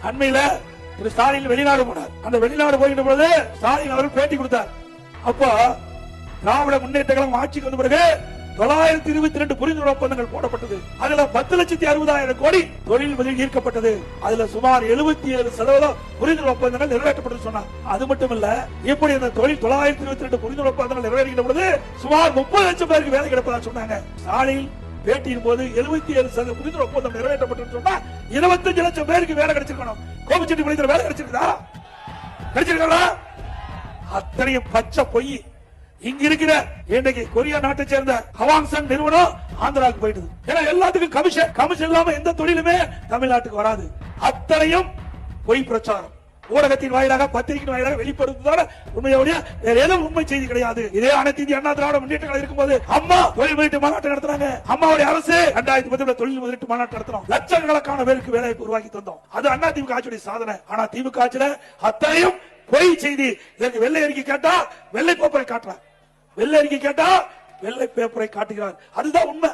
அண்மையில திரு ஸ்டாலின் வெளிநாடு போனார். அந்த வெளிநாடு போகின்ற பொழுது ஸ்டாலின் அவர்கள் பேட்டி கொடுத்தார். அப்போ திராவிட முன்னேற்ற கழகம் ஆட்சிக்கு வந்த பிறகு 922 புரிந்துணர்வு ஒப்பந்தங்கள் போடப்பட்டது. அதுல 10,60,60,000 கோடி தொழில் முதலீடு ஈர்க்கப்பட்டது. அதுல சுமார் 77% புரிந்துணர்வு ஒப்பந்தங்கள் நிறைவேற்றப்பட்டது சொன்னார். அது மட்டுமல்ல, இப்படி இந்த தொழில் 922 புரிந்துணர்வு ஒப்பந்தங்கள் நிறைவேறுகின்ற பொழுது சுமார் 30 லட்சம் பேருக்கு வேலை கிடைப்பதா சொன்னாங்க. ஸ்டாலின் பேட்டியின் போது 77% புரிந்துணர்வு ஒப்பந்தம் நிறைவேற்றப்பட்டது சொன்னா 25 லட்சம் பேருக்கு வேலை கிடைச்சிருக்கணும். கோபிச்செட்டிப்பாளையத்துல வேலை கிடைச்சிருக்கா? கிடைச்சிருக்கா? அத்தனையும் பச்சை பொய். இங்க இருக்கிற இன்றைக்கு கொரியா நாட்டை சேர்ந்த ஹவாங்சன் நிறுவனம் ஆந்திராவுக்கு போயிடுது. ஏன்னா எல்லாத்துக்கும் கமிஷன் இல்லாம எந்த தொழிலுமே தமிழ்நாட்டுக்கு வராது. அத்தனையும் பொய் பிரச்சாரம். ஊடகத்தின் வாயிலாக, பத்திரிகையின் வாயிலாக வெளிப்படுத்துவதால உண்மையோடைய வேற ஏதும் உண்மை செய்தி கிடையாது. இதே அனைத்து இந்திய அண்ணா திராவிட முன்னேற்ற கழகம் இருக்கும்போது அம்மா தொழில் முதலீட்டு மாநாட்டை நடத்துறாங்க. அம்மாவுடைய அரசு 2010 தொழில் முதலீட்டு மாநாட்டை நடத்துறோம். லட்சக்கணக்கான பேருக்கு வேலை உருவாக்கி தந்தோம். அது அண்ணா திமுக ஆட்சியுடைய சாதனை. ஆனா திமுக ஆட்சியில அத்தனையும் பொய் செய்தி. இதற்கு வெள்ளை அறிக்கை கேட்டா வெள்ளை பேப்பரை காட்டுறார், வெள்ளை அறிக்கை கேட்டா வெள்ளை பேப்பரை காட்டுகிறார். அதுதான் உண்மை.